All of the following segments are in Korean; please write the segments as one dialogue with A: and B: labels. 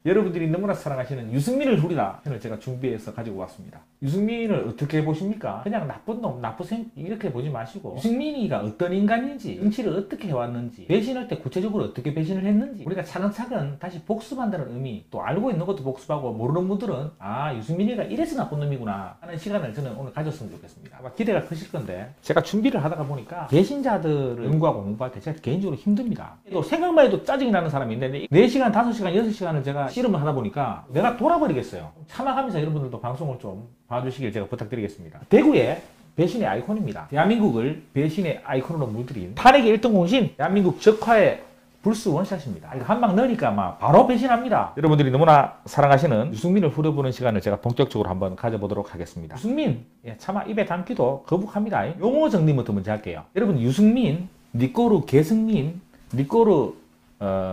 A: 여러분들이 너무나 사랑하시는 유승민을 후리다 편을 제가 준비해서 가지고 왔습니다. 유승민을 어떻게 보십니까? 그냥 나쁜 놈, 나쁜 이렇게 보지 마시고 유승민이가 어떤 인간인지, 정치를 어떻게 해왔는지, 배신할 때 구체적으로 어떻게 배신을 했는지 우리가 차근차근 다시 복습한다는 의미, 또 알고 있는 것도 복습하고 모르는 분들은 아, 유승민이가 이래서 나쁜 놈이구나 하는 시간을 저는 오늘 가졌으면 좋겠습니다. 아마 기대가 크실 건데 제가 준비를 하다가 보니까 배신자들을 연구하고 공부할 때 제가 개인적으로 힘듭니다. 또 생각만 해도 짜증이 나는 사람이 있는데 4시간, 5시간, 6시간을 제가 씨름을 하다 보니까 내가 돌아버리겠어요. 참아가면서 여러분들도 방송을 좀 봐주시길 제가 부탁드리겠습니다. 대구의 배신의 아이콘입니다. 대한민국을 배신의 아이콘으로 물들인 탄핵의 1등 공신, 대한민국 적화의 불스 원샷입니다. 한 방 넣으니까 막 바로 배신합니다. 여러분들이 너무나 사랑하시는 유승민을 후려보는 시간을 제가 본격적으로 한번 가져보도록 하겠습니다. 유승민, 차마 입에 담기도 거북합니다. 용어 정리부터 먼저 할게요. 여러분, 유승민, 니꼬르 계승민, 니꼬르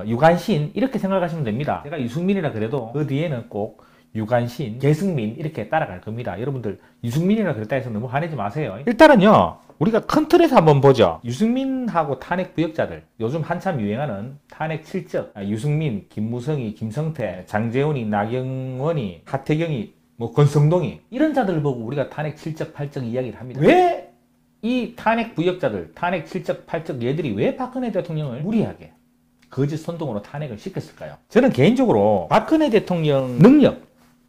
A: 유관신 이렇게 생각하시면 됩니다. 제가 유승민이라 그래도 그 뒤에는 꼭 유관신, 계승민 이렇게 따라갈 겁니다. 여러분들 유승민이라 그랬다 해서 너무 화내지 마세요. 일단은요, 우리가 큰 틀에서 한번 보죠. 유승민하고 탄핵 부역자들, 요즘 한참 유행하는 탄핵 실적, 유승민, 김무성이, 김성태, 장재훈이, 나경원이, 하태경이, 권성동이 이런 자들을 보고 우리가 탄핵 실적, 팔적 이야기를 합니다. 왜 이 탄핵 부역자들, 탄핵 실적, 팔적 얘들이 왜 박근혜 대통령을 무리하게 거짓 선동으로 탄핵을 시켰을까요? 저는 개인적으로 박근혜 대통령 능력,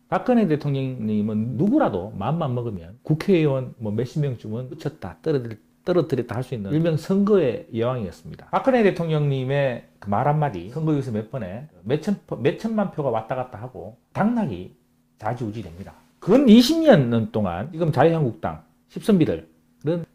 A: 박근혜 대통령님은 누구라도 마음만 먹으면 국회의원 몇십 명쯤은 붙였다, 떨어뜨렸다 할 수 있는 일명 선거의 여왕이었습니다. 박근혜 대통령님의 그 말 한마디, 선거유세 몇 번에 몇천만 표가 왔다 갔다 하고 당락이 좌지우지됩니다. 근 20년 동안 지금 자유한국당 10선비들은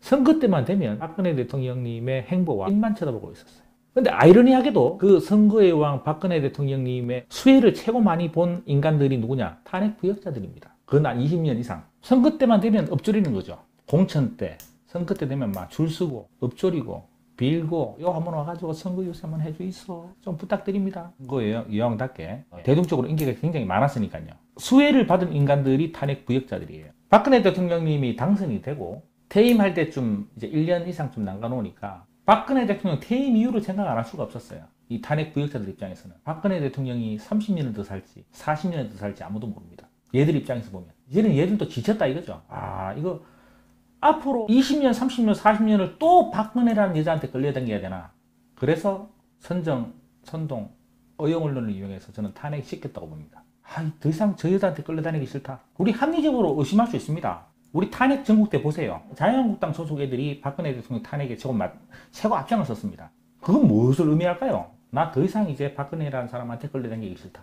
A: 선거 때만 되면 박근혜 대통령님의 행보와 입만 쳐다보고 있었어요. 근데 아이러니하게도 그 선거의 왕 박근혜 대통령님의 수혜를 최고 많이 본 인간들이 누구냐? 탄핵 부역자들입니다. 근 한 20년 이상. 선거 때만 되면 엎조리는 거죠. 공천 때, 선거 때 되면 막 줄 서고, 엎조리고, 빌고, 요 한번 와가지고 선거 유세만 해주이소. 좀 부탁드립니다. 그거예요. 여왕답게. 대중적으로 인기가 굉장히 많았으니까요. 수혜를 받은 인간들이 탄핵 부역자들이에요. 박근혜 대통령님이 당선이 되고, 퇴임할 때쯤 이제 1년 이상 좀 남겨놓으니까, 박근혜 대통령 퇴임 이유를 생각 안 할 수가 없었어요. 이 탄핵 부역자들 입장에서는. 박근혜 대통령이 30년을 더 살지 40년을 더 살지 아무도 모릅니다. 얘들 입장에서 보면. 이제는 얘들도 지쳤다 이거죠. 아, 이거 앞으로 20년, 30년, 40년을 또 박근혜라는 여자한테 끌려다녀야 되나. 그래서 선정, 선동, 어용 언론을 이용해서 저는 탄핵시켰다고 봅니다. 아, 더 이상 저 여자한테 끌려다니기 싫다. 우리 합리적으로 의심할 수 있습니다. 우리 탄핵 전국 때 보세요. 자유한국당 소속 애들이 박근혜 대통령 탄핵에 최고 앞장을 섰습니다. 그건 무엇을 의미할까요? 나 더 이상 이제 박근혜라는 사람한테 끌려다니기 싫다.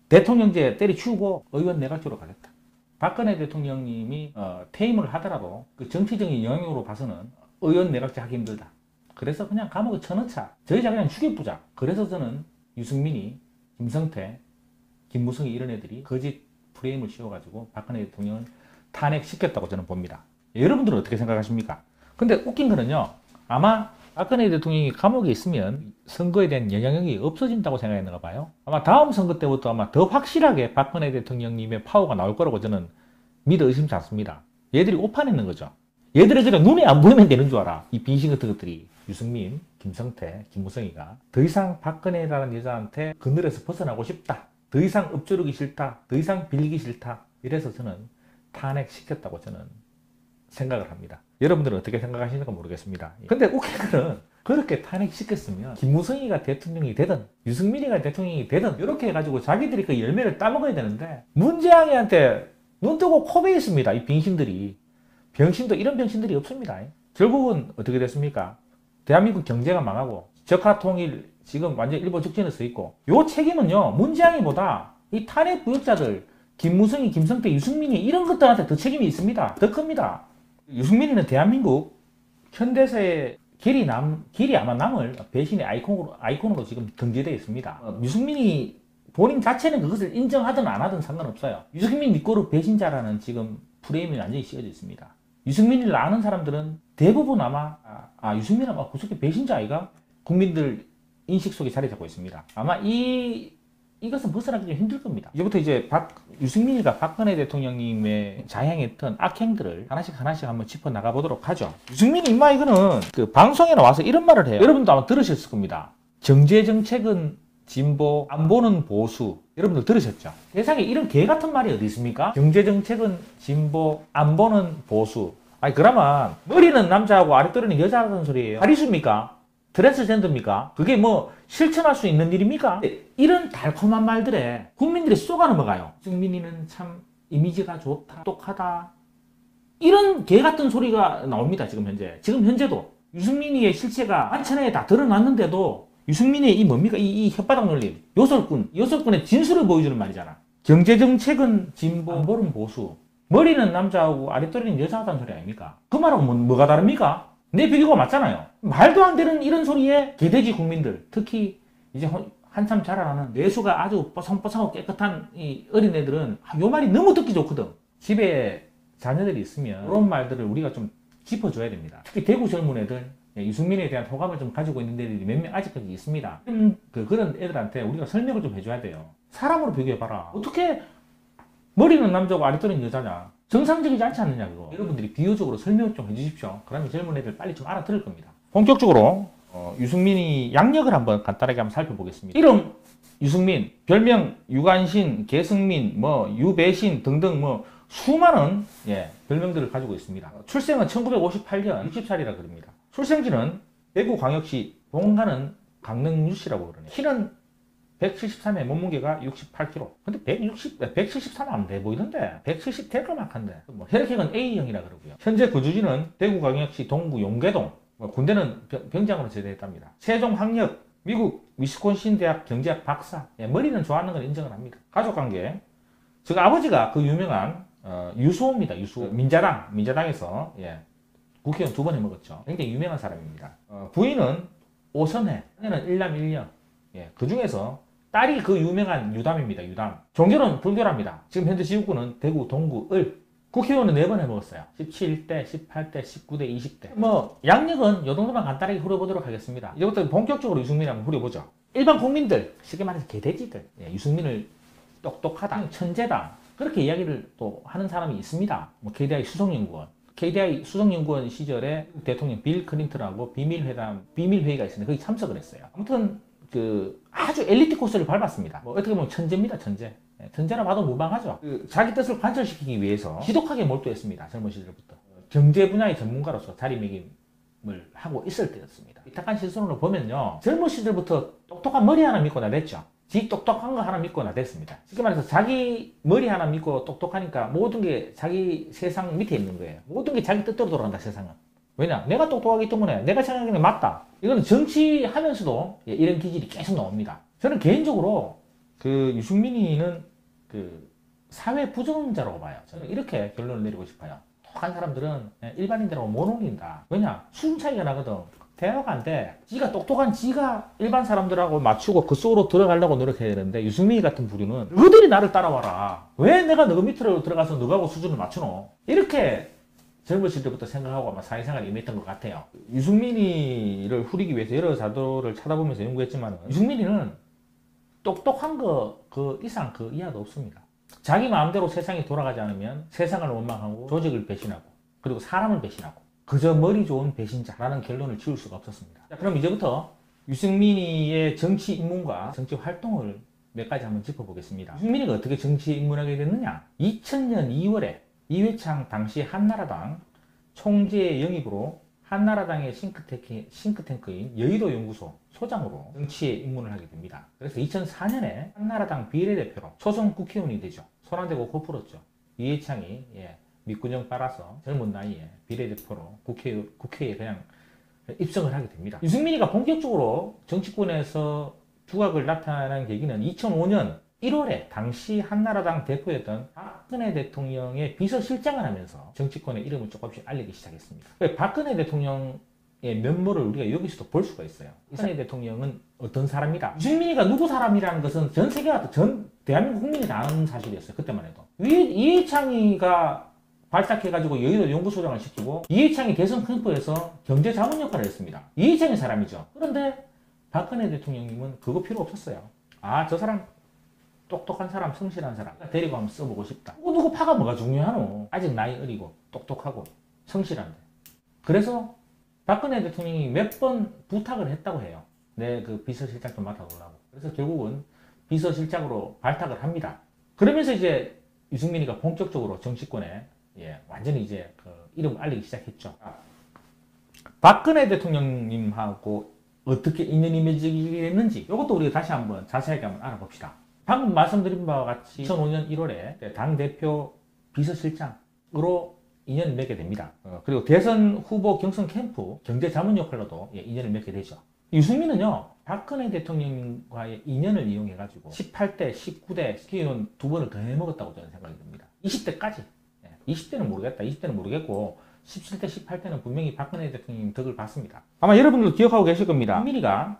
A: 대통령제 때려치우고 의원 내각제로 가겠다. 박근혜 대통령님이 퇴임을 하더라도 그 정치적인 영향으로 봐서는 의원 내각제 하기 힘들다. 그래서 그냥 감옥에 쳐넣자. 저 여자 그냥 죽여보자. 그래서 저는 유승민이, 김성태, 김무성이 이런 애들이 거짓 프레임을 씌워가지고 박근혜 대통령을 탄핵시켰다고 저는 봅니다. 여러분들은 어떻게 생각하십니까? 근데 웃긴 거는요, 아마 박근혜 대통령이 감옥에 있으면 선거에 대한 영향력이 없어진다고 생각했는가 봐요. 아마 다음 선거 때부터 아마 더 확실하게 박근혜 대통령님의 파워가 나올 거라고 저는 믿어 의심치 않습니다. 얘들이 오판했는 거죠. 얘들이 그냥 눈에 안 보이면 되는 줄 알아. 이 빙신 같은 것들이. 유승민, 김성태, 김무성이가 더 이상 박근혜라는 여자한테 그늘에서 벗어나고 싶다. 더 이상 엎조르기 싫다. 더 이상 빌리기 싫다. 이래서 저는 탄핵시켰다고 저는 생각을 합니다. 여러분들은 어떻게 생각하시는가 모르겠습니다. 근데 웃긴 거는 그렇게 탄핵시켰으면 김무성이가 대통령이 되든 유승민이가 대통령이 되든 이렇게 해가지고 자기들이 그 열매를 따먹어야 되는데 문재양이한테 눈 뜨고 코베 있습니다. 이 빙신들이. 병신도 이런 병신들이 없습니다. 결국은 어떻게 됐습니까? 대한민국 경제가 망하고 적화통일 지금 완전 일본 직전에 서 있고 요 책임은요 문재양이보다 이 탄핵 부역자들 김무성이, 김성태, 유승민이 이런 것들한테 더 책임이 있습니다. 더 큽니다. 유승민이는 대한민국 현대사의 길이 아마 남을 배신의 아이콘으로 지금 등재되어 있습니다. 유승민이 본인 자체는 그것을 인정하든 안 하든 상관없어요. 유승민 니꼬르 배신자라는 지금 프레임이 완전히 씌워져 있습니다. 유승민을 아는 사람들은 대부분 아마 유승민은 구석에 배신자 아이가 국민들 인식 속에 자리 잡고 있습니다. 아마 이것은 벗어나기 좀 힘들 겁니다. 이제부터 이제 유승민이가 박근혜 대통령님의 자행했던 악행들을 하나씩 한번 짚어 나가 보도록 하죠. 유승민이 이거는 그 방송에 나와서 이런 말을 해요. 여러분도 아마 들으셨을 겁니다. 정제 정책은 진보, 안보는 보수. 여러분들 들으셨죠? 세상에 이런 개 같은 말이 어디 있습니까? 경제정책은 진보, 안보는 보수. 아니 그러면 머리는 남자하고 아랫도리는 여자라는 소리예요. 파리수입니까? 트랜스젠더입니까? 그게 뭐 실천할 수 있는 일입니까? 이런 달콤한 말들에 국민들이 쏘가 넘어가요. 유승민이는 참 이미지가 좋다, 똑하다. 이런 개 같은 소리가 나옵니다. 지금 현재. 지금 현재도 유승민이의 실체가 만천하에 다 드러났는데도 유승민의 이 뭡니까? 이 혓바닥 놀림. 요설꾼의 진술을 보여주는 말이잖아. 경제정책은 진보, 안보는 보수. 머리는 남자하고 아랫도리는 여자하다는 소리 아닙니까? 그 말하고 뭐가 다릅니까? 내 비교가 맞잖아요. 말도 안 되는 이런 소리에 개돼지 국민들, 특히 이제 한참 자라나는 뇌수가 아주 뽀송뽀송하고 깨끗한 이 어린애들은 요 말이 너무 듣기 좋거든. 집에 자녀들이 있으면 그런 말들을 우리가 좀 짚어줘야 됩니다. 특히 대구 젊은 애들, 유승민에 대한 호감을 좀 가지고 있는 애들이 몇 명 아직까지 있습니다. 그런 애들한테 우리가 설명을 좀 해줘야 돼요. 사람으로 비교해봐라. 어떻게 머리는 남자고 아랫도리는 여자냐? 정상적이지 않지 않느냐 그거. 여러분들이 비유적으로 설명을 좀 해주십시오. 그러면 젊은 애들 빨리 좀 알아들을 겁니다. 본격적으로 유승민이 양력을 한번 간단하게 한번 살펴보겠습니다. 이름 유승민, 별명 유관신, 계승민, 뭐 유배신 등등 뭐 수많은 별명들을 가지고 있습니다. 출생은 1958년 60살이라 그럽니다. 출생지는 대구광역시 본가는 강릉유씨라고 그러네요. 키는 173에 몸무게가 68kg. 근데 173 안 돼 보이던데 170 될 것만한데. 뭐 혈액형은 A형이라 그러고요. 현재 거주지는 대구광역시 동구 용계동. 군대는 병장으로 제대했답니다. 세종학력, 미국 위스콘신 대학 경제학 박사. 머리는 좋아하는 걸 인정을 합니다. 가족관계. 즉 아버지가 그 유명한 유수호입니다. 유수호. 민자당에서 국회의원 2번 해먹었죠. 굉장히 유명한 사람입니다. 부인은 오선혜. 얘는 일남1녀. 그 중에서 딸이 그 유명한 유담입니다. 유담. 종교는 불교랍니다. 지금 현재 지역구는 대구 동구 을. 국회의원은 4번 해먹었어요. 17대, 18대, 19대, 20대. 뭐 양력은 요 정도만 간단하게 후려보도록 하겠습니다. 이제부터 본격적으로 유승민을 한번 후려보죠. 일반 국민들, 쉽게 말해서 개돼지들, 유승민을 똑똑하다, 천재다, 그렇게 이야기를 또 하는 사람이 있습니다. 뭐 KDI 수석연구원. KDI 수석연구원 시절에 대통령 빌 클린턴하고 비밀회의가 있었는데 거기 참석을 했어요. 아무튼 아주 엘리트 코스를 밟았습니다. 뭐 어떻게 보면 천재입니다, 천재. 천재라 봐도 무방하죠. 자기 뜻을 관철시키기 위해서 지독하게 몰두했습니다. 젊은 시절부터. 경제 분야의 전문가로서 자리매김을 하고 있을 때였습니다. 이탁한 시선으로 보면요. 젊은 시절부터 똑똑한 머리 하나 믿고 나댔죠. 지 똑똑한 거 하나 믿고 나댔습니다. 쉽게 말해서 자기 머리 하나 믿고 똑똑하니까 모든 게 자기 세상 밑에 있는 거예요. 모든 게 자기 뜻대로 돌아간다, 세상은. 왜냐? 내가 똑똑하기 때문에 내가 생각하는 게 맞다. 이거는 정치하면서도 이런 기질이 계속 나옵니다. 저는 개인적으로 유승민이는 사회 부정자라고 봐요. 저는 이렇게 결론을 내리고 싶어요. 똑똑한 사람들은 일반인들하고 못 어울린다. 왜냐? 수준 차이가 나거든. 대화가 안 돼. 지가 똑똑한 지가 일반 사람들하고 맞추고 그 속으로 들어가려고 노력해야 되는데 유승민이 같은 부류는 너희들이 나를 따라와라. 왜 내가 너 밑으로 들어가서 너하고 수준을 맞추노? 이렇게 젊으실 때부터 생각하고 아마 사회생활에 임했던 것 같아요. 유승민이를 후리기 위해서 여러 자료를 찾아보면서 연구했지만 유승민이는 똑똑한 거 그 이상 그 이하도 없습니다. 자기 마음대로 세상이 돌아가지 않으면 세상을 원망하고 조직을 배신하고 그리고 사람을 배신하고 그저 머리 좋은 배신자라는 결론을 지을 수가 없었습니다. 자, 그럼 이제부터 유승민이의 정치 입문과 정치 활동을 몇 가지 한번 짚어보겠습니다. 유승민이가 어떻게 정치에 입문하게 됐느냐? 2000년 2월에 이회창 당시 한나라당 총재 영입으로 한나라당의 싱크탱크인 여의도 연구소 소장으로 정치에 입문을 하게 됩니다. 그래서 2004년에 한나라당 비례대표로 초선 국회의원이 되죠. 손 안 대고 코 풀었죠. 이회창이 밑구녕 빨아서 젊은 나이에 비례대표로 국회에 그냥 입성을 하게 됩니다. 유승민이가 본격적으로 정치권에서 두각을 나타낸 계기는 2005년 1월에 당시 한나라당 대표였던 박근혜 대통령의 비서실장을 하면서 정치권의 이름을 조금씩 알리기 시작했습니다. 박근혜 대통령의 면모를 우리가 여기서도 볼 수가 있어요. 박근혜 대통령은 어떤 사람이다. 유승민이가 누구 사람이라는 것은 전 세계가 전 대한민국 국민이 다 아는 사실이었어요. 그때만 해도. 이해창이가 발탁해가지고 여의도 연구소장을 시키고 이해창이 대선 캠프에서 경제자문 역할을 했습니다. 이해창의 사람이죠. 그런데 박근혜 대통령님은 그거 필요 없었어요. 아, 저 사람 똑똑한 사람, 성실한 사람 데리고 한번 써보고 싶다. 누구 파가 뭐가 중요하노? 아직 나이 어리고 똑똑하고 성실한데. 그래서 박근혜 대통령이 몇 번 부탁을 했다고 해요. 내 그 비서실장 좀 맡아보라고. 그래서 결국은 비서실장으로 발탁을 합니다. 그러면서 이제 유승민이가 본격적으로 정치권에 완전히 이제 그 이름을 알리기 시작했죠. 박근혜 대통령님하고 어떻게 인연이 맺어지겠는지 이것도 우리가 다시 한번 자세하게 한번 알아봅시다. 방금 말씀드린 바와 같이 2005년 1월에 당대표 비서실장으로 인연을 맺게 됩니다. 그리고 대선 후보 경선 캠프 경제자문 역할로도 인연을 맺게 되죠. 유승민은요, 박근혜 대통령과의 인연을 이용해가지고 18대, 19대 국회의원 2번을 더 해먹었다고 저는 생각이 듭니다. 20대까지. 20대는 모르겠다. 20대는 모르겠고 17대, 18대는 분명히 박근혜 대통령님 덕을 봤습니다. 아마 여러분들 기억하고 계실 겁니다. 유승민이가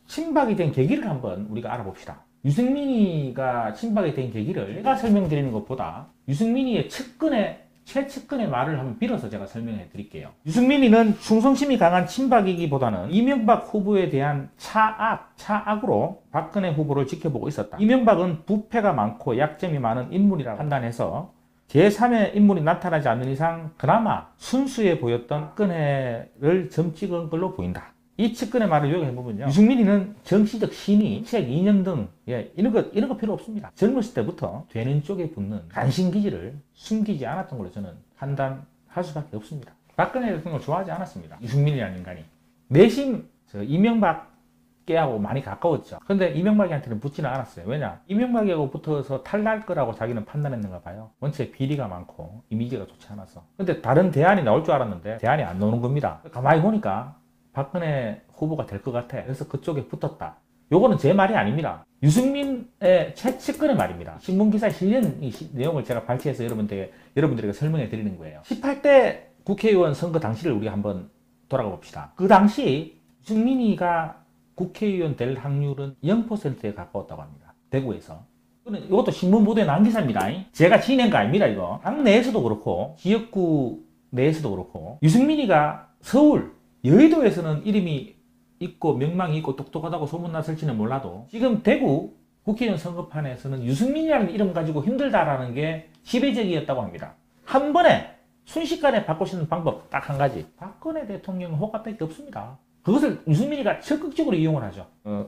A: 친박이 된 계기를 한번 우리가 알아봅시다. 유승민이가 친박이 된 계기를 제가 설명드리는 것보다 유승민이의 최측근의 말을 한번 빌어서 제가 설명해 드릴게요. 유승민이는 충성심이 강한 친박이기보다는 이명박 후보에 대한 차악으로 박근혜 후보를 지켜보고 있었다. 이명박은 부패가 많고 약점이 많은 인물이라고 판단해서 제3의 인물이 나타나지 않는 이상 그나마 순수해 보였던 박근혜를 점 찍은 걸로 보인다. 이 측근의 말을 요약해보면요, 유승민이는 정치적 신의, 책, 이념 등 이런 거 필요 없습니다. 젊었을 때부터 되는 쪽에 붙는 간신기질을 숨기지 않았던 걸로 저는 판단할 수밖에 없습니다. 박근혜 대통령을 좋아하지 않았습니다. 유승민이라는 인간이. 내심 이명박계하고 많이 가까웠죠. 그런데 이명박이한테는 붙지는 않았어요. 왜냐? 이명박하고 붙어서 탈날 거라고 자기는 판단했는가 봐요. 원체 비리가 많고 이미지가 좋지 않아서. 근데 다른 대안이 나올 줄 알았는데 대안이 안 나오는 겁니다. 가만히 보니까 박근혜 후보가 될 것 같아. 그래서 그쪽에 붙었다. 요거는 제 말이 아닙니다. 유승민의 최측근의 말입니다. 신문기사에 실린 이 내용을 제가 발췌해서 여러분들에게 설명해 드리는 거예요. 18대 국회의원 선거 당시를 우리가 한번 돌아가 봅시다. 그 당시 유승민이가 국회의원 될 확률은 0%에 가까웠다고 합니다. 대구에서. 이것도 신문 보도에 난 기사입니다. 제가 지낸 거 아닙니다, 이거. 당 내에서도 그렇고, 지역구 내에서도 그렇고, 유승민이가 서울, 여의도에서는 이름이 있고 명망이 있고 똑똑하다고 소문났을지는 몰라도 지금 대구 국회의원 선거판에서는 유승민이라는 이름 가지고 힘들다라는 게 지배적이었다고 합니다. 한 번에 순식간에 바꿀 수 있는 방법 딱 한 가지. 박근혜 대통령 호가밖에 없습니다. 그것을 유승민이가 적극적으로 이용을 하죠.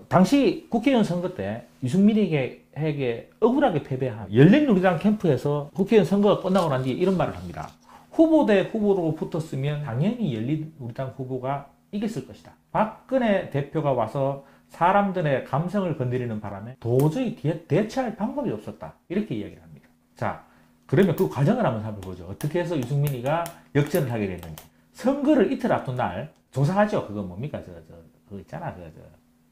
A: 당시 국회의원 선거 때 유승민에게 억울하게 패배한 열린우리당 캠프에서 국회의원 선거가 끝나고 난 뒤에 이런 말을 합니다. 후보 대 후보로 붙었으면 당연히 열린우리당 후보가 이겼을 것이다. 박근혜 대표가 와서 사람들의 감성을 건드리는 바람에 도저히 대처할 방법이 없었다. 이렇게 이야기를 합니다. 자, 그러면 그 과정을 한번 살펴보죠. 어떻게 해서 유승민이가 역전을 하게 됐는지. 선거를 이틀 앞둔 날 조사하죠. 그거 뭡니까? 그거 있잖아.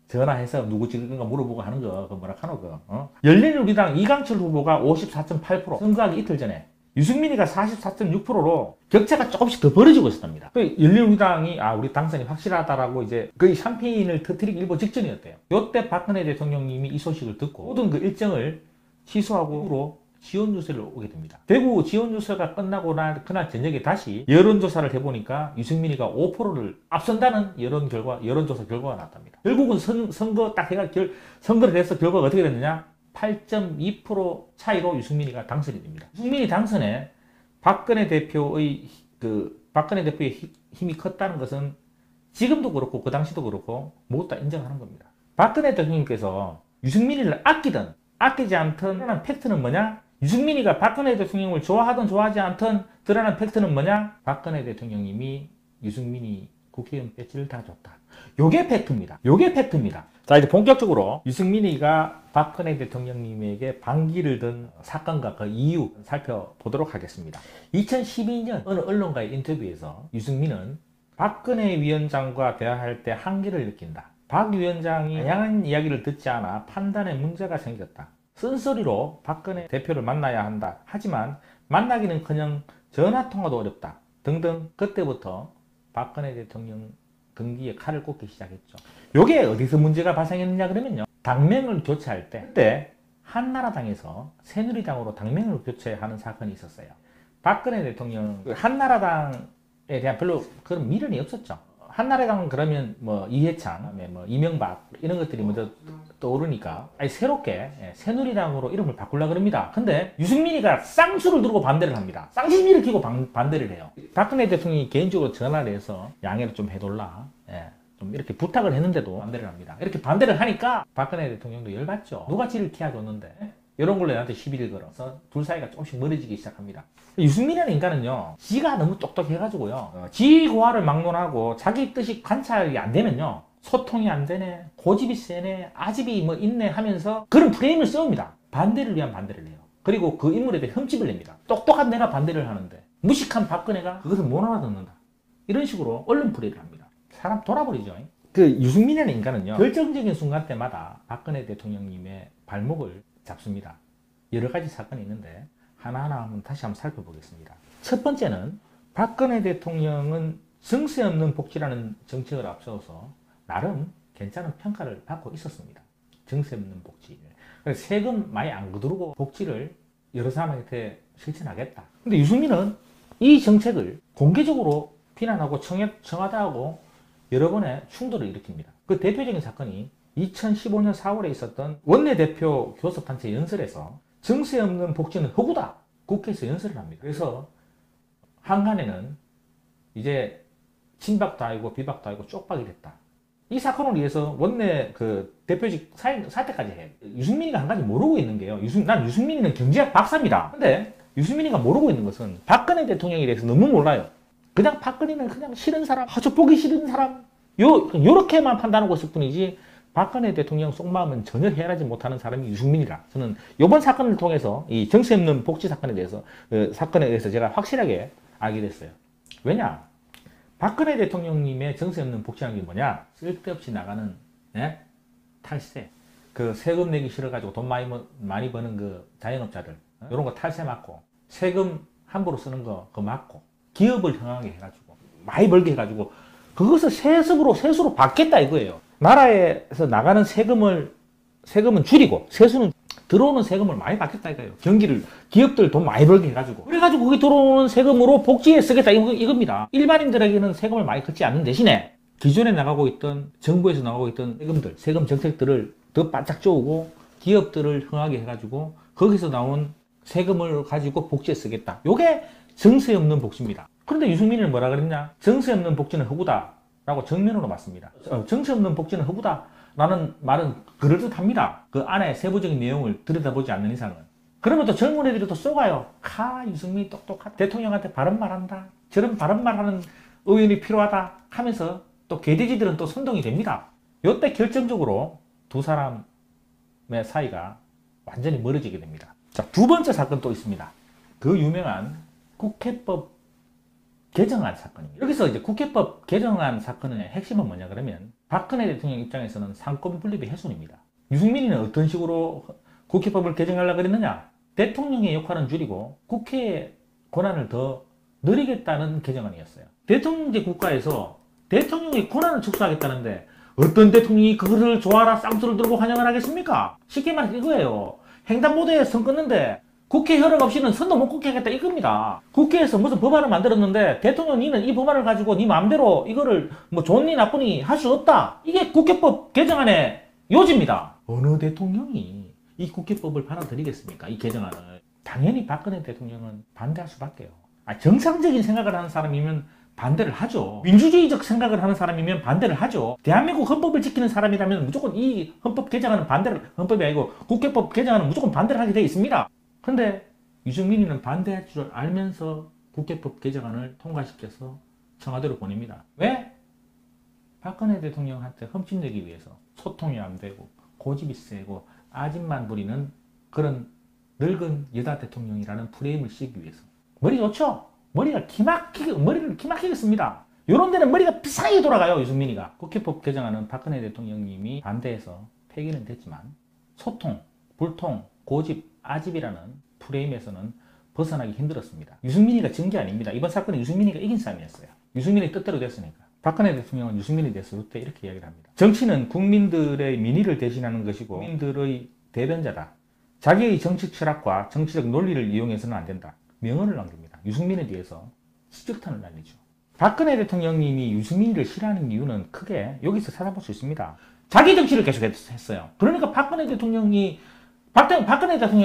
A: 전화해서 누구 찍을 건가 물어보고 하는 거. 그거 뭐라 하노, 그거. 열린우리당 이강철 후보가 54.8%. 선거하기 이틀 전에. 유승민이가 44.6%로 격차가 조금씩 더 벌어지고 있었답니다. 열린우리당이 우리 당선이 확실하다라고 이제 거의 샴페인을 터뜨리기 일보 직전이었대요. 이때 박근혜 대통령님이 이 소식을 듣고 모든 그 일정을 취소하고 지원 유세를 오게 됩니다. 대구 지원 유세가 끝나고 난 그날 저녁에 다시 여론조사를 해보니까 유승민이가 5%를 앞선다는 여론조사 결과가 나왔답니다. 결국은 선거 딱 해가 선거를 해서 결과가 어떻게 됐느냐? 8.2% 차이로 유승민이가 당선이 됩니다. 유승민이 당선에 박근혜 대표의 힘이 컸다는 것은 지금도 그렇고 그 당시도 그렇고 모두 다 인정하는 겁니다. 박근혜 대통령께서 유승민이를 아끼든 아끼지 않든 드러난 팩트는 뭐냐? 유승민이가 박근혜 대통령을 좋아하든 좋아하지 않든 드러난 팩트는 뭐냐? 박근혜 대통령님이 유승민이 국회의원 배지를 다 줬다. 요게 팩트입니다. 자, 이제 본격적으로 유승민이가 박근혜 대통령님에게 반기를 든 사건과 그 이유 살펴보도록 하겠습니다. 2012년 어느 언론과의 인터뷰에서 유승민은 박근혜 위원장과 대화할 때 한계를 느낀다. 박 위원장이 다양한 이야기를 듣지 않아 판단에 문제가 생겼다. 쓴소리로 박근혜 대표를 만나야 한다. 하지만 만나기는커녕 전화통화도 어렵다. 등등. 그때부터 박근혜 대통령 등기에 칼을 꽂기 시작했죠. 요게 어디서 문제가 발생했느냐 그러면요. 당명을 교체할 때 그때 한나라당에서 새누리당으로 당명을 교체하는 사건이 있었어요. 박근혜 대통령 한나라당에 대한 별로 그런 미련이 없었죠. 한나라당 그러면 뭐 이해창, 뭐 이명박 이런 것들이 먼저 떠오르니까 새롭게 새누리당으로 이름을 바꾸려고 그럽니다. 근데 유승민이가 쌍수를 들고 반대를 합니다. 쌍시비를 켜고 반대를 해요. 박근혜 대통령이 개인적으로 전화를 해서 양해를 좀 해달라. 좀 이렇게 부탁을 했는데도 반대를 합니다. 이렇게 반대를 하니까 박근혜 대통령도 열받죠. 누가 지를 키워줬는데 이런 걸로 나한테 시비를 걸어서 둘 사이가 조금씩 멀어지기 시작합니다. 유승민이라는 인간은요, 지가 너무 똑똑해가지고요, 지 고하를 막론하고 자기 뜻이 관찰이 안 되면요, 소통이 안 되네, 고집이 세네, 아집이 뭐 있네 하면서 그런 프레임을 세웁니다. 반대를 위한 반대를 해요. 그리고 그 인물에 대해 흠집을 냅니다. 똑똑한 내가 반대를 하는데 무식한 박근혜가 그것을 못 알아듣는다. 이런 식으로 언론 플레이를 합니다. 사람 돌아버리죠. 그 유승민이라는 인간은요, 결정적인 순간 때마다 박근혜 대통령님의 발목을 잡습니다. 여러 가지 사건이 있는데 하나하나 다시 한번 살펴보겠습니다. 첫 번째는 박근혜 대통령은 정세 없는 복지라는 정책을 앞세워서 나름 괜찮은 평가를 받고 있었습니다. 정세 없는 복지. 세금 많이 안 거두고 복지를 여러 사람한테 실천하겠다. 근데 유승민은 이 정책을 공개적으로 비난하고 청와대하고 여러 번의 충돌을 일으킵니다. 그 대표적인 사건이 2015년 4월에 있었던 원내대표 교섭단체 연설에서 정세 없는 복지는 허구다. 국회에서 연설을 합니다. 그래서 한간에는 이제 친박도 아니고 비박도 아니고 쪽박이 됐다. 이 사건을 위해서 원내 그 대표직 사퇴까지 해요. 유승민이가 한 가지 모르고 있는 게요. 난 유승민이는 경제학 박사입니다. 근데 유승민이가 모르고 있는 것은 박근혜 대통령에 대해서 너무 몰라요. 그냥 박근혜는 그냥 싫은 사람, 저 보기 싫은 사람, 요렇게만 판단하고 있을 뿐이지 박근혜 대통령 속마음은 전혀 헤아리지 못하는 사람이 유승민이라. 저는 이번 사건을 통해서 이 정세 없는 복지 사건에 대해서 제가 확실하게 알게 됐어요. 왜냐? 박근혜 대통령님의 정세 없는 복지라는 게 뭐냐? 쓸데없이 나가는 탈세. 그 세금 내기 싫어가지고 돈 많이 버는 그 자영업자들 이런 거 탈세 막고, 세금 함부로 쓰는 거 그거 막고, 기업을 형하게 해가지고 많이 벌게 해가지고 그것을 세수로 받겠다 이거예요. 나라에서 나가는 세금은 줄이고 세수는 들어오는 세금을 많이 받겠다 이거예요. 기업들 돈 많이 벌게 해가지고, 그래가지고 거기 들어오는 세금으로 복지에 쓰겠다 이겁니다. 일반인들에게는 세금을 많이 걷지 않는 대신에 기존에 나가고 있던, 정부에서 나가고 있던 세금 정책들을 더 바짝 쪼우고 기업들을 흥하게 해가지고 거기서 나온 세금을 가지고 복지에 쓰겠다. 요게 정세 없는 복지입니다. 그런데 유승민이는 뭐라 그랬냐? 정세 없는 복지는 허구다 라고 정면으로 맞습니다. 정세 없는 복지는 허구다 라는 말은 그럴듯합니다. 그 안에 세부적인 내용을 들여다보지 않는 이상은. 그러면 또 젊은 애들이 또 쏘가요. 유승민이 똑똑하다. 대통령한테 바른 말 한다. 저런 바른 말 하는 의원이 필요하다 하면서 또 개돼지들은 또 선동이 됩니다. 이때 결정적으로 두 사람의 사이가 완전히 멀어지게 됩니다. 자, 두 번째 사건 또 있습니다. 그 유명한 국회법 개정안 사건입니다. 여기서 이제 국회법 개정안 사건의 핵심은 뭐냐 그러면 박근혜 대통령 입장에서는 상권 분립의 훼손입니다. 유승민이는 어떤 식으로 국회법을 개정하려고 그랬느냐? 대통령의 역할은 줄이고 국회의 권한을 더 늘리겠다는 개정안이었어요. 대통령제 국가에서 대통령의 권한을 축소하겠다는데 어떤 대통령이 그거를 좋아라 쌍수를 들고 환영을 하겠습니까? 쉽게 말해서 이거예요. 횡단보도에 선 끊는데 국회 협력 없이는 선도 못 걷게 하겠다 이겁니다. 국회에서 무슨 법안을 만들었는데 대통령 니는 이 법안을 가지고 니 마음대로 이거를 뭐 좋니 나쁘니 할 수 없다. 이게 국회법 개정안의 요지입니다. 어느 대통령이 이 국회법을 받아들이겠습니까? 이 개정안을. 당연히 박근혜 대통령은 반대할 수밖에요. 정상적인 생각을 하는 사람이면 반대를 하죠. 민주주의적 생각을 하는 사람이면 반대를 하죠. 대한민국 헌법을 지키는 사람이라면 무조건 이 헌법 개정안은 헌법이 아니고 국회법 개정안은 무조건 반대를 하게 되어 있습니다. 근데 유승민이는 반대할 줄 알면서 국회법 개정안을 통과시켜서 청와대로 보냅니다. 왜? 박근혜 대통령한테 흠집내기 위해서. 소통이 안 되고 고집이 세고 아집만 부리는 그런 늙은 여자 대통령이라는 프레임을 씌우기 위해서. 머리 좋죠? 머리를 기막히게 씁니다. 요런 데는 머리가 비상하게 돌아가요, 유승민이가. 국회법 개정안은 박근혜 대통령님이 반대해서 폐기는 됐지만 소통, 불통, 고집, 아집이라는 프레임에서는 벗어나기 힘들었습니다. 유승민이가 진 게 아닙니다. 이번 사건은 유승민이가 이긴 싸움이었어요. 유승민이 뜻대로 됐으니까. 박근혜 대통령은 유승민에 대해서 이때 이렇게 이야기를 합니다. 정치는 국민들의 민의를 대신하는 것이고 국민들의 대변자다. 자기의 정치 철학과 정치적 논리를 이용해서는 안 된다. 명언을 남깁니다. 유승민에 대해서 시적탄을 날리죠. 박근혜 대통령님이 유승민이를 싫어하는 이유는 크게 여기서 찾아볼 수 있습니다. 자기 정치를 계속 했어요. 그러니까 박근혜 대통령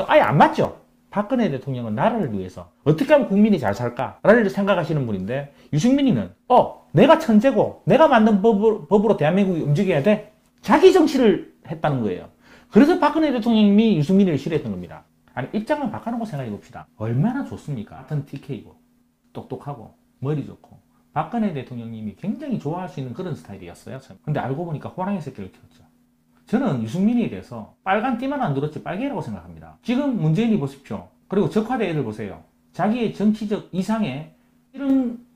A: 아예 안 맞죠. 박근혜 대통령은 나라를 위해서 어떻게 하면 국민이 잘 살까를 생각하시는 분인데, 유승민이는 내가 천재고 내가 만든 법으로 대한민국이 움직여야 돼, 자기 정치를 했다는 거예요. 그래서 박근혜 대통령이 유승민이를 싫어했던 겁니다. 아니, 입장을 바꿔놓고 생각해 봅시다. 얼마나 좋습니까? 같은 TK고 똑똑하고 머리 좋고 박근혜 대통령님이 굉장히 좋아할 수 있는 그런 스타일이었어요. 근데 알고 보니까 호랑이 새끼를 키웠죠. 저는 유승민에 대해서 빨간 띠만 안 들었지 빨개라고 생각합니다. 지금 문재인이 보십시오. 그리고 적화대회를 보세요. 자기의 정치적 이상의 이런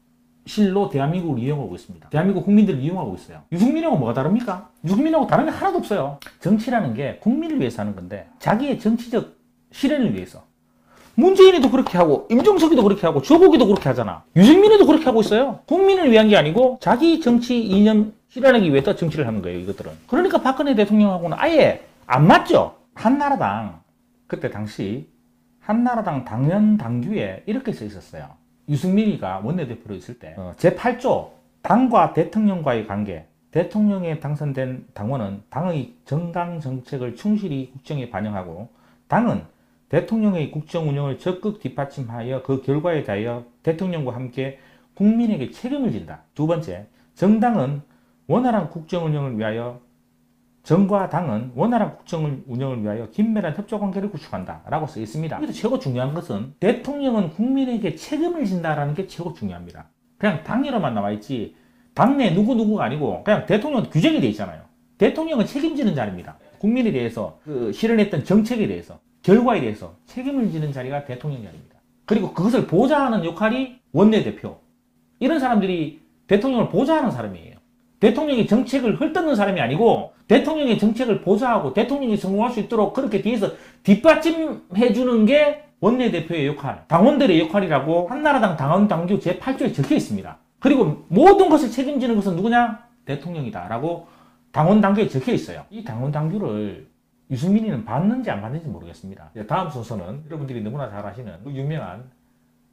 A: 실로 대한민국을 이용하고 있습니다. 대한민국 국민들을 이용하고 있어요. 유승민하고 뭐가 다릅니까? 유승민하고 다른 게 하나도 없어요. 정치라는 게 국민을 위해서 하는 건데, 자기의 정치적 실현을 위해서. 문재인이도 그렇게 하고 임종석이도 그렇게 하고 조국이도 그렇게 하잖아. 유승민이도 그렇게 하고 있어요. 국민을 위한 게 아니고 자기 정치 이념 실현하기 위해서 정치를 하는 거예요, 이것들은. 그러니까 박근혜 대통령하고는 아예 안 맞죠. 한나라당, 그때 당시 한나라당 당연 당규에 이렇게 써 있었어요. 유승민이가 원내대표로 있을 때 제8조 당과 대통령과의 관계, 대통령에 당선된 당원은 당의 정당 정책을 충실히 국정에 반영하고 당은 대통령의 국정 운영을 적극 뒷받침하여 그 결과에 대하여 대통령과 함께 국민에게 책임을 진다. 두 번째, 정당은 원활한 국정 운영을 위하여 정과 당은 원활한 국정 운영을 위하여 긴밀한 협조관계를 구축한다 라고 써 있습니다. 여기서 최고 중요한 것은 대통령은 국민에게 책임을 진다라는 게 최고 중요합니다. 그냥 당이로만 나와 있지 당내 누구누구가 아니고 그냥 대통령은 규정이 돼 있잖아요. 대통령은 책임지는 자리입니다. 국민에 대해서 실현했던 정책에 대해서 결과에 대해서 책임을 지는 자리가 대통령 자리입니다. 그리고 그것을 보좌하는 역할이 원내대표. 이런 사람들이 대통령을 보좌하는 사람이에요. 대통령의 정책을 헐뜯는 사람이 아니고 대통령의 정책을 보좌하고 대통령이 성공할 수 있도록 그렇게 뒤에서 뒷받침해주는 게 원내대표의 역할, 당원들의 역할이라고 한나라당 당원 당규 제8조에 적혀 있습니다. 그리고 모든 것을 책임지는 것은 누구냐? 대통령이다 라고 당원 당규에 적혀 있어요. 이 당원 당규를 유승민이는 봤는지 안 봤는지 모르겠습니다. 다음 순서는 여러분들이 너무나 잘 아시는 유명한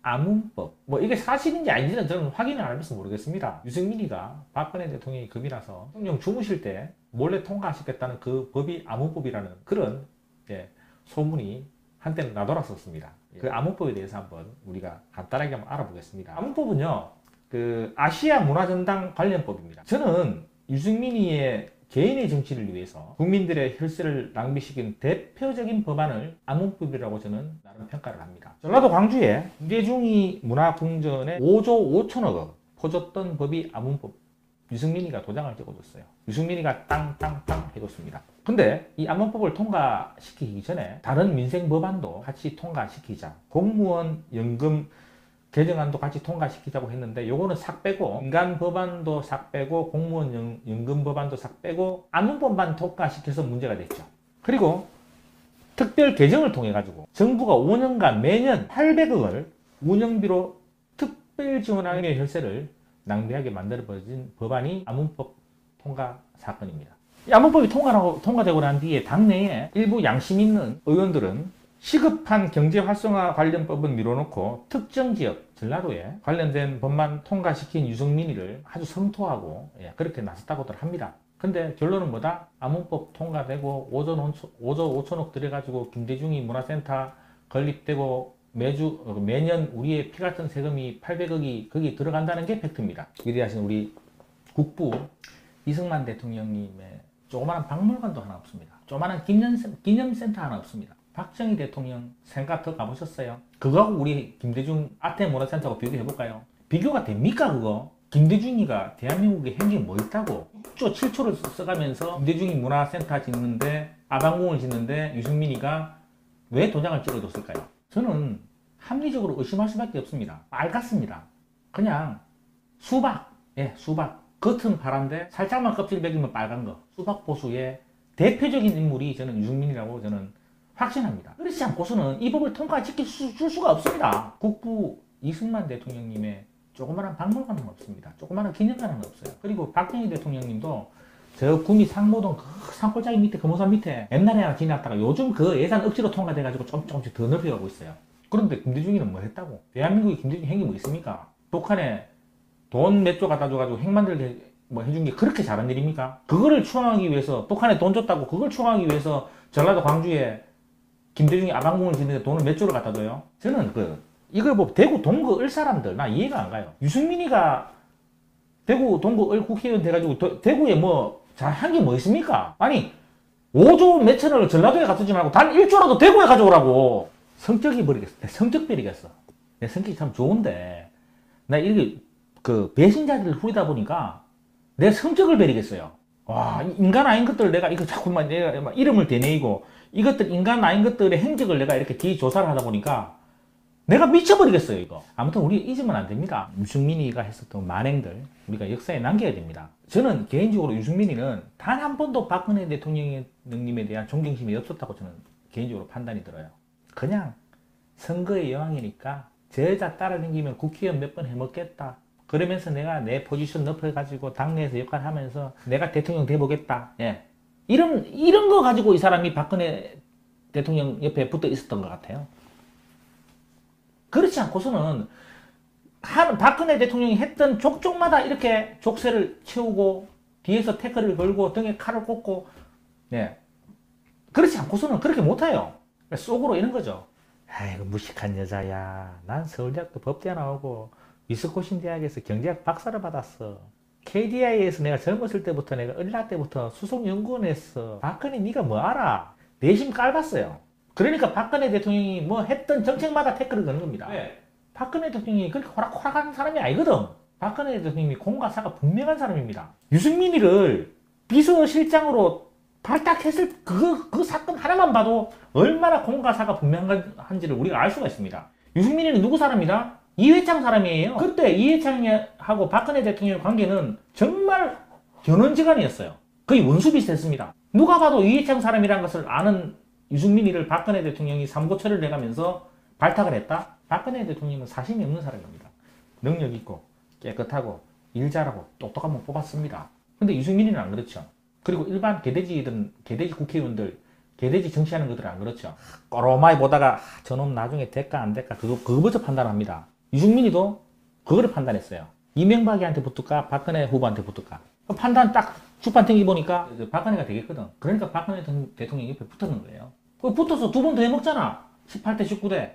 A: 아문법. 이게 사실인지 아닌지는 저는 확인을 안 해서 모르겠습니다. 유승민이가 박근혜 대통령이 겁이 나서 대통령 주무실 때 몰래 통과하시겠다는 그 법이 아문법이라는 그런 소문이 한때는 나돌았었습니다. 그 아문법에 대해서 한번 우리가 간단하게 한번 알아보겠습니다. 아문법은요, 아시아 문화전당 관련법입니다. 저는 유승민이의 개인의 정치를 위해서 국민들의 혈세를 낭비시킨 대표적인 법안을 아문법이라고 저는 나름 평가를 합니다. 전라도 광주에 김대중이 문화궁전에 5조 5천억 원 퍼줬던 법이 아문법. 유승민이가 도장을 찍어줬어요. 유승민이가 땅땅땅 해줬습니다. 근데 이 아문법을 통과시키기 전에 다른 민생 법안도 같이 통과시키자. 공무원 연금 개정안도 같이 통과시키자고 했는데 요거는 싹 빼고 민간 법안도 싹 빼고 공무원 연금 법안도 싹 빼고 아문법만 통과시켜서 문제가 됐죠. 그리고 특별 개정을 통해 가지고 정부가 5년간 매년 800억을 운영비로 특별 지원하는 혈세를 낭비하게 만들어버린 법안이 아문법 통과 사건입니다. 이 아문법이 통과되고 난 뒤에 당내에 일부 양심 있는 의원들은 시급한 경제활성화 관련법은 미뤄놓고 특정 지역, 전라도에 관련된 법만 통과시킨 유승민이를 아주 성토하고 그렇게 나섰다고들 합니다. 근데 결론은 뭐다? 아문법 통과되고 5조 5천억 들여가지고 김대중이 문화센터 건립되고 매년 우리의 피 같은 세금이 800억이 거기 들어간다는 게 팩트입니다. 위대하신 우리 국부 이승만 대통령님의 조그마한 박물관도 하나 없습니다. 조그마한 기념센터 하나 없습니다. 박정희 대통령 생각터 가보셨어요? 그거하고 우리 김대중 아태문화센터하고 비교해볼까요? 비교가 됩니까 그거? 김대중이가 대한민국에 한 게 뭐 있다고 6조 7초를 써가면서 김대중이 문화센터 짓는데 아방궁을 짓는데 유승민이가 왜 도장을 찍어줬을까요? 저는 합리적으로 의심할 수밖에 없습니다. 말 같습니다. 그냥 수박, 수박 겉은 파란데 살짝만 껍질 벗기면 빨간 거, 수박 보수의 대표적인 인물이 저는 유승민이라고 저는 확신합니다. 그렇지 않고서는 이 법을 통과시킬 수가 없습니다. 국부 이승만 대통령님의 조그마한 박물관은 없습니다. 조그마한 기념관은 없어요. 그리고 박정희 대통령님도 저 구미 상모동 그 산골짜기 밑에 금호산 밑에 옛날에 하나 지났다가 요즘 그 예산 억지로 통과돼가지고 조금씩 더 넓혀가고 있어요. 그런데 김대중이는 뭐 했다고? 대한민국이 김대중 행위 뭐 있습니까? 북한에 돈 몇 조 갖다 줘가지고 핵 만들게 뭐 해준 게 그렇게 잘한 일입니까? 그거를 추앙하기 위해서 북한에 돈 줬다고 그걸 추앙하기 위해서 전라도 광주에 김대중이 아방궁을 짓는데 돈을 몇 조를 갖다 줘요? 저는 이걸 뭐 대구 동구 을 사람들 나 이해가 안 가요. 유승민이가 대구 동구 을 국회의원 돼가지고 대구에 뭐 잘한 게 뭐 있습니까? 아니 5조 몇천을 전라도에 갖다 말고 단 1조라도 대구에 가져오라고. 성격이 버리겠어. 내 성격 버리겠어. 내 성격이 참 좋은데 나 이렇게 배신자들을 후리다 보니까 내 성격을 버리겠어요. 와, 인간 아닌 것들 내가 이거 자꾸만 내가 막 이름을 대내고 이것들 인간 아닌 것들의 행적을 내가 이렇게 뒤 조사를 하다 보니까 내가 미쳐버리겠어요, 이거. 아무튼 우리 잊으면 안 됩니다. 유승민이가 했었던 만행들 우리가 역사에 남겨야 됩니다. 저는 개인적으로 유승민이는 단 한 번도 박근혜 대통령님에 대한 존경심이 없었다고 저는 개인적으로 판단이 들어요. 그냥 선거의 여왕이니까 저 여자 따라다니면 국회의원 몇 번 해먹겠다. 그러면서 내가 내 포지션 높여가지고 당내에서 역할하면서 내가 대통령 돼보겠다. 예. 이런 거 가지고 이 사람이 박근혜 대통령 옆에 붙어 있었던 것 같아요. 그렇지 않고서는 박근혜 대통령이 했던 족족마다 이렇게 족쇄를 채우고 뒤에서 태클을 걸고 등에 칼을 꽂고 예. 그렇지 않고서는 그렇게 못해요. 속으로 이런 거죠. 아이고 무식한 여자야. 난 서울대학도 법대 나오고 위스콘신 대학에서 경제학 박사를 받았어. KDI에서 내가 젊었을 때부터 내가 을라 때부터 수석연구원 했어. 박근혜 네가 뭐 알아? 내심 깔봤어요. 그러니까 박근혜 대통령이 뭐 했던 정책마다 태클을 거는 겁니다. 왜? 박근혜 대통령이 그렇게 호락호락한 사람이 아니거든. 박근혜 대통령이 공과 사가 분명한 사람입니다. 유승민이를 비서실장으로 발탁했을 그 사건 하나만 봐도 얼마나 공과 사가 분명한지를 우리가 알 수가 있습니다. 유승민이는 누구 사람이다? 이회창 사람이에요. 그때 이회창하고 박근혜 대통령의 관계는 정말 견원지간이었어요. 거의 원수 비슷했습니다. 누가 봐도 이회창 사람이라는 것을 아는 유승민이를 박근혜 대통령이 삼고초를 내가면서 발탁을 했다? 박근혜 대통령은 사심이 없는 사람입니다. 능력 있고 깨끗하고 일 잘하고 똑똑하면 뽑았습니다. 근데 유승민이는 안 그렇죠. 그리고 일반 개돼지든 개돼지 국회의원들 개돼지 정치하는 것들은 안 그렇죠. 꼬로마이 보다가 저놈 나중에 될까 안 될까 그거부터 판단합니다. 유승민이도 그거를 판단했어요. 이명박이한테 붙을까 박근혜 후보한테 붙을까. 판단 딱 주판 튕기 보니까 박근혜가 되겠거든. 그러니까 박근혜 대통령 옆에 붙었는 거예요. 붙어서 두 번 더 해먹잖아. 18대 19대.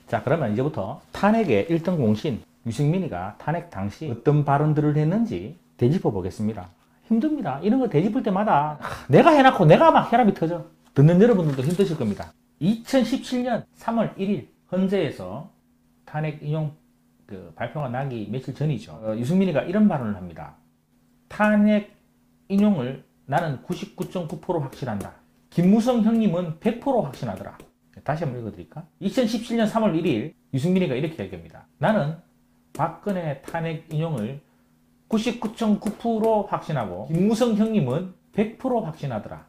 A: 자, 그러면 이제부터 탄핵의 1등 공신 유승민이가 탄핵 당시 어떤 발언들을 했는지 되짚어 보겠습니다. 힘듭니다. 이런 거 되짚을 때마다 내가 해놓고 내가 막 혈압이 터져. 듣는 여러분들도 힘드실 겁니다. 2017년 3월 1일 헌재에서 탄핵 인용 발표가 나기 며칠 전이죠. 유승민이가 이런 발언을 합니다. 탄핵 인용을 나는 99.9% 확신한다. 김무성 형님은 100% 확신하더라. 다시 한번 읽어드릴까? 2017년 3월 1일 유승민이가 이렇게 얘기합니다. 나는 박근혜 탄핵 인용을 99.9% 확신하고 김무성 형님은 100% 확신하더라.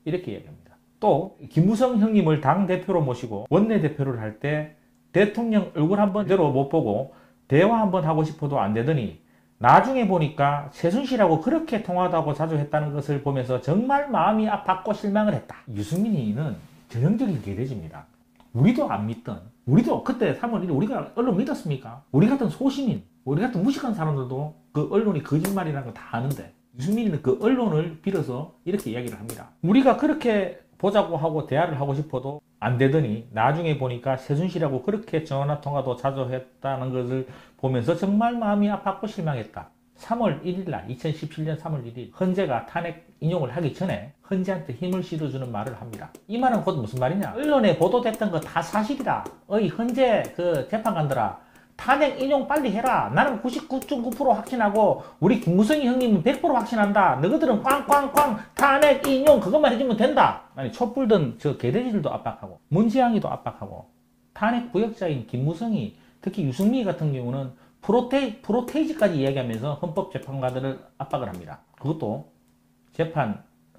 A: 이렇게 얘기합니다. 또 김무성 형님을 당대표로 모시고 원내대표를 할 때 대통령 얼굴 한번 제대로 못 보고 대화 한번 하고 싶어도 안 되더니 나중에 보니까 최순실하고 그렇게 통화하다고 자주 했다는 것을 보면서 정말 마음이 아팠고 실망을 했다. 유승민이는 전형적인 개돼지입니다. 우리도 안 믿던, 우리도 그때 3월 1일 우리가 언론 믿었습니까? 우리 같은 소시민, 우리 같은 무식한 사람들도 그 언론이 거짓말이라는 거 다 아는데 유승민이는 그 언론을 빌어서 이렇게 이야기를 합니다. 우리가 그렇게 보자고 하고 대화를 하고 싶어도 안 되더니 나중에 보니까 최순실하고 그렇게 전화통화도 자주 했다는 것을 보면서 정말 마음이 아팠고 실망했다. 3월 1일 날 2017년 3월 1일 헌재가 탄핵 인용을 하기 전에 헌재한테 힘을 실어주는 말을 합니다. 이 말은 곧 무슨 말이냐? 언론에 보도됐던 거 다 사실이다. 어이 헌재 재판관들아 탄핵 인용 빨리 해라. 나는 99.9% 확신하고 우리 김무성이 형님은 100% 확신한다. 너희들은 꽝꽝꽝 탄핵 인용 그것만 해주면 된다. 아니 촛불 든 저 개돼지들도 압박하고 문지양이도 압박하고 탄핵 부역자인 김무성이 특히 유승민 같은 경우는 프로테이지까지 이야기하면서 헌법재판관들을 압박을 합니다. 그것도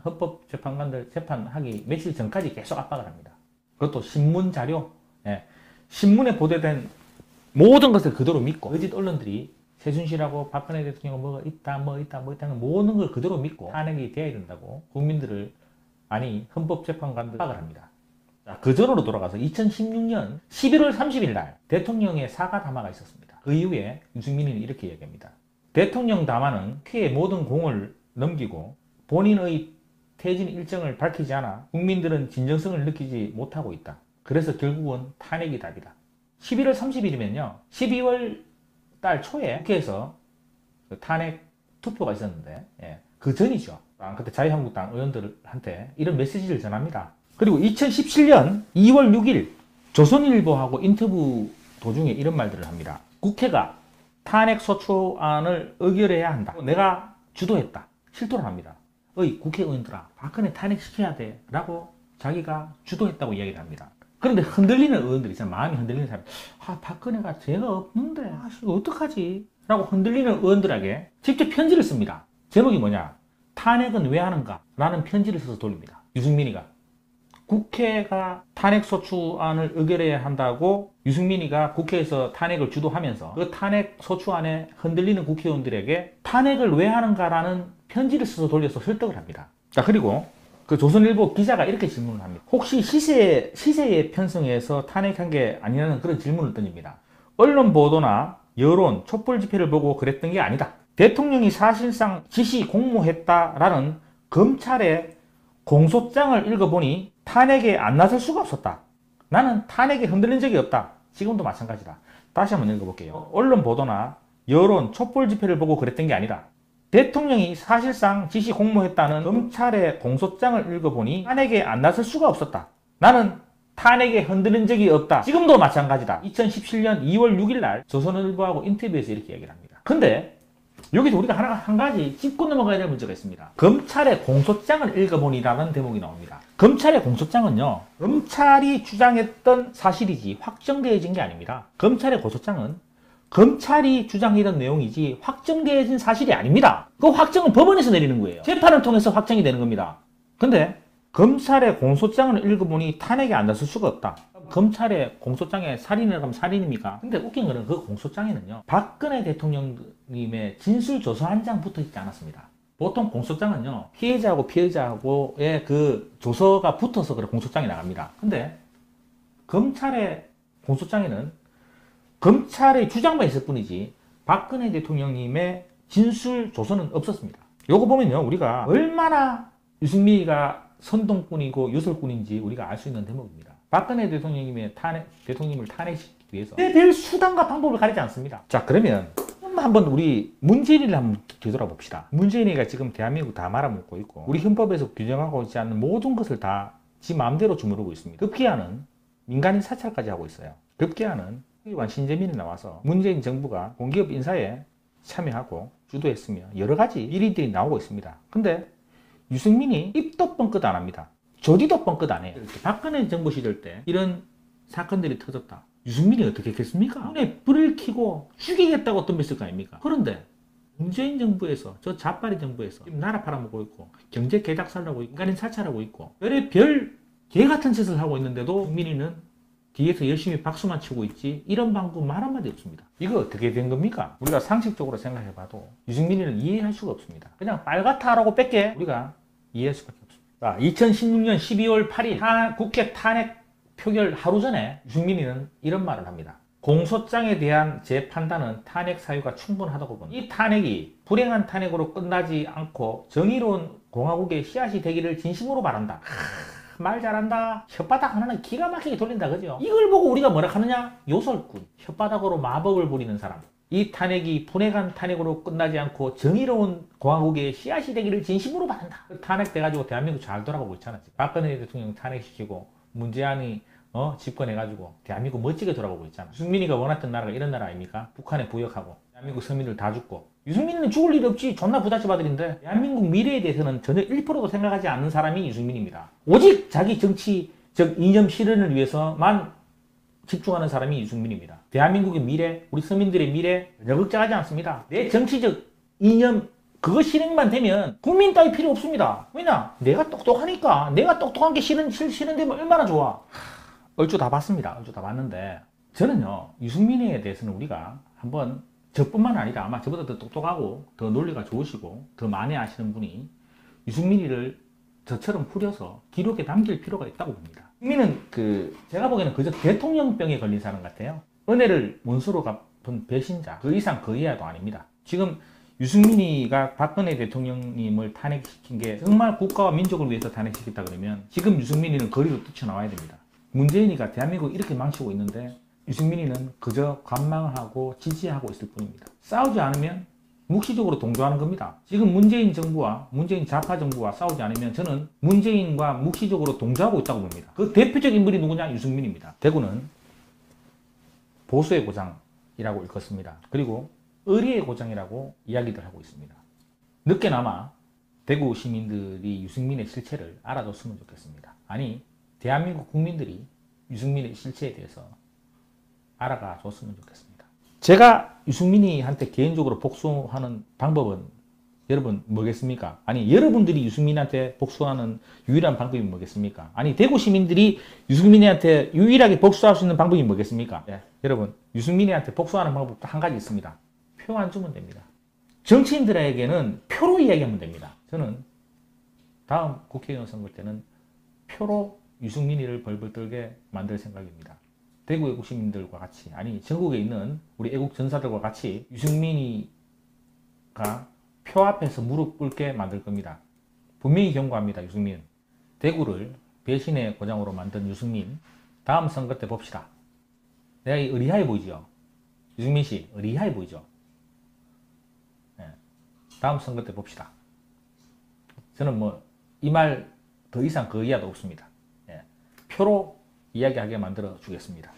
A: 헌법재판관들 재판하기 며칠 전까지 계속 압박을 합니다. 그것도 신문 자료, 신문에 보도된 모든 것을 그대로 믿고 거짓 언론들이 최순실하고 박근혜 대통령은 뭐가 있다 하는 모든 걸 그대로 믿고 탄핵이 돼야 된다고 국민들을 헌법재판관들 압박을 합니다. 자, 그 전으로 돌아가서 2016년 11월 30일 날 대통령의 사과 담화가 있었습니다. 그 이후에 유승민이는 이렇게 얘기합니다. 대통령 담화는 국회의 모든 공을 넘기고 본인의 퇴진 일정을 밝히지 않아 국민들은 진정성을 느끼지 못하고 있다. 그래서 결국은 탄핵이 답이다. 11월 30일이면요. 12월 달 초에 국회에서 그 탄핵 투표가 있었는데 그 전이죠. 그때 자유한국당 의원들한테 이런 메시지를 전합니다. 그리고 2017년 2월 6일 조선일보하고 인터뷰 도중에 이런 말들을 합니다. 국회가 탄핵소추안을 의결해야 한다. 내가 주도했다. 실토를 합니다. 국회의원들아, 박근혜 탄핵시켜야 돼. 라고 자기가 주도했다고 이야기를 합니다. 그런데 흔들리는 의원들 있잖아요. 마음이 흔들리는 사람. 박근혜가 죄가 없는데, 이거 어떡하지? 라고 흔들리는 의원들에게 직접 편지를 씁니다. 제목이 뭐냐? 탄핵은 왜 하는가? 라는 편지를 써서 돌립니다. 유승민이가. 국회가 탄핵소추안을 의결해야 한다고 유승민이가 국회에서 탄핵을 주도하면서 그 탄핵소추안에 흔들리는 국회의원들에게 탄핵을 왜 하는가라는 편지를 써서 돌려서 설득을 합니다. 자, 그리고 그 조선일보 기자가 이렇게 질문을 합니다. 혹시 시세에 편성해서 탄핵한 게 아니냐는 그런 질문을 던집니다. 언론 보도나 여론, 촛불 집회를 보고 그랬던 게 아니다. 대통령이 사실상 지시 공모했다라는 검찰의 공소장을 읽어보니 탄핵에 안 나설 수가 없었다. 나는 탄핵에 흔들린 적이 없다. 지금도 마찬가지다. 다시 한번 읽어볼게요. 언론 보도나 여론, 촛불 집회를 보고 그랬던 게 아니라 대통령이 사실상 지시 공모했다는 검찰의 공소장을 읽어보니 탄핵에 안 나설 수가 없었다. 나는 탄핵에 흔들린 적이 없다. 지금도 마찬가지다. 2017년 2월 6일 날 조선일보하고 인터뷰에서 이렇게 얘기를 합니다. 근데 여기서 우리가 한 가지 짚고 넘어가야 될 문제가 있습니다. 검찰의 공소장을 읽어보니라는 대목이 나옵니다. 검찰의 공소장은요, 검찰이 주장했던 사실이지 확정되어진 게 아닙니다. 검찰의 공소장은 검찰이 주장했던 내용이지 확정되어진 사실이 아닙니다. 그 확정은 법원에서 내리는 거예요. 재판을 통해서 확정이 되는 겁니다. 근데 검찰의 공소장을 읽어보니 탄핵이 안 났을 수가 없다. 검찰의 공소장에 살인이라고 하면 살인입니까? 근데 웃긴 거는 그 공소장에는요, 박근혜 대통령님의 진술조서 한 장 붙어 있지 않았습니다. 보통 공소장은요, 피해자하고 피의자하고의 그 조서가 붙어서 그래 공소장이 나갑니다. 근데 검찰의 공소장에는 검찰의 주장만 있을 뿐이지 박근혜 대통령님의 진술조서는 없었습니다. 요거 보면요, 우리가 얼마나 유승민이가 선동꾼이고 유설꾼인지 우리가 알 수 있는 대목입니다. 박근혜 대통령님을 탄핵시키기 위해서 별 수단과 방법을 가리지 않습니다. 자, 그러면 한번 우리 문재인을 한번 뒤돌아봅시다. 문재인이가 지금 대한민국 다 말아먹고 있고 우리 헌법에서 규정하고 있지 않는 모든 것을 다 지 마음대로 주무르고 있습니다. 급기야는 민간인 사찰까지 하고 있어요. 급기야는 의원 신재민이 나와서 문재인 정부가 공기업 인사에 참여하고 주도했으며 여러 가지 일인들이 나오고 있습니다. 근데 유승민이 입도 뻥끗 안 합니다. 저디도 뻥끗 안 해요. 박근혜 정부 시절 때 이런 사건들이 터졌다. 유승민이 어떻게 했겠습니까? 눈에 불을 켜고 죽이겠다고 덤볐을 거 아닙니까? 그런데 문재인 정부에서, 저 자빠리 정부에서 지금 나라 팔아먹고 있고 경제 개작살하고 있고 인간인 사찰하고 있고 별의 개 같은 짓을 하고 있는데도 유승민이는 뒤에서 열심히 박수만 치고 있지 이런 방법 말 한마디 없습니다. 이거 어떻게 된 겁니까? 우리가 상식적으로 생각해봐도 유승민이를 이해할 수가 없습니다. 그냥 빨갛다라고 뺏게 우리가 이해할 수밖에 없습니다. 자, 2016년 12월 8일 국회 탄핵 표결 하루 전에 유승민이는 이런 말을 합니다. 공소장에 대한 제 판단은 탄핵 사유가 충분하다고 봅니다. 이 탄핵이 불행한 탄핵으로 끝나지 않고 정의로운 공화국의 씨앗이 되기를 진심으로 바란다. 말 잘한다. 혓바닥 하나는 기가 막히게 돌린다. 그죠? 이걸 보고 우리가 뭐라 하느냐? 요설꾼. 혓바닥으로 마법을 부리는 사람. 이 탄핵이 불행한 탄핵으로 끝나지 않고 정의로운 공화국의 씨앗이 되기를 진심으로 바란다. 탄핵돼가지고 대한민국 잘 돌아가고 있잖아. 박근혜 대통령 탄핵시키고 문재인이 집권해가지고 대한민국 멋지게 돌아가고 있잖아. 유승민이가 원했던 나라가 이런 나라 아닙니까? 북한에 부역하고 대한민국 서민들 다 죽고. 유승민이는 죽을 일 없지. 존나 부잣집 아들인데 대한민국 미래에 대해서는 전혀 1%도 생각하지 않는 사람이 유승민입니다. 오직 자기 정치적 이념 실현을 위해서만 집중하는 사람이 유승민입니다. 대한민국의 미래, 우리 서민들의 미래 전혀 걱정하지 않습니다. 내 정치적 이념 그거 실행만 되면 국민 따위 필요 없습니다. 왜냐? 내가 똑똑하니까. 내가 똑똑한 게 실현되면 얼마나 좋아. 얼추 다 봤습니다. 얼추 다 봤는데 저는요, 유승민에 대해서는 우리가 한번 저뿐만 아니라 아마 저보다 더 똑똑하고 더 논리가 좋으시고 더 많이 아시는 분이 유승민이를 저처럼 후려서 기록에 남길 필요가 있다고 봅니다. 유승민은 제가 보기에는 그저 대통령병에 걸린 사람 같아요. 은혜를 원수로 갚은 배신자, 그 이상 그 이하도 아닙니다. 지금 유승민이가 박근혜 대통령님을 탄핵시킨 게 정말 국가와 민족을 위해서 탄핵시켰다 그러면 지금 유승민이는 거리로 뛰쳐나와야 됩니다. 문재인이가 대한민국을 이렇게 망치고 있는데 유승민이는 그저 관망을 하고 지지하고 있을 뿐입니다. 싸우지 않으면 묵시적으로 동조하는 겁니다. 지금 문재인 정부와 문재인 좌파 정부와 싸우지 않으면 저는 문재인과 묵시적으로 동조하고 있다고 봅니다. 그 대표적 인물이 누구냐? 유승민입니다. 대구는 보수의 고장이라고 일컫습니다. 그리고 의리의 고장이라고 이야기들 하고 있습니다. 늦게나마 대구 시민들이 유승민의 실체를 알아줬으면 좋겠습니다. 아니, 대한민국 국민들이 유승민의 실체에 대해서 알아가 줬으면 좋겠습니다. 제가 유승민이한테 개인적으로 복수하는 방법은 여러분 뭐겠습니까? 아니, 여러분들이 유승민한테 복수하는 유일한 방법이 뭐겠습니까? 아니, 대구 시민들이 유승민한테 유일하게 복수할 수 있는 방법이 뭐겠습니까? 예, 여러분, 유승민한테 복수하는 방법도 한 가지 있습니다. 표 안 주면 됩니다. 정치인들에게는 표로 이야기하면 됩니다. 저는 다음 국회의원 선거 때는 표로 유승민이를 벌벌 떨게 만들 생각입니다. 대구 애국 시민들과 같이, 아니 전국에 있는 우리 애국 전사들과 같이 유승민이가 표 앞에서 무릎 꿇게 만들 겁니다. 분명히 경고합니다. 유승민. 대구를 배신의 고장으로 만든 유승민, 다음 선거 때 봅시다. 내가 의리하게 보이죠? 유승민 씨, 의리하게 보이죠? 네. 다음 선거 때 봅시다. 저는 뭐 이 말 더 이상 그 이하도 없습니다. 네. 표로 이야기하게 만들어 주겠습니다.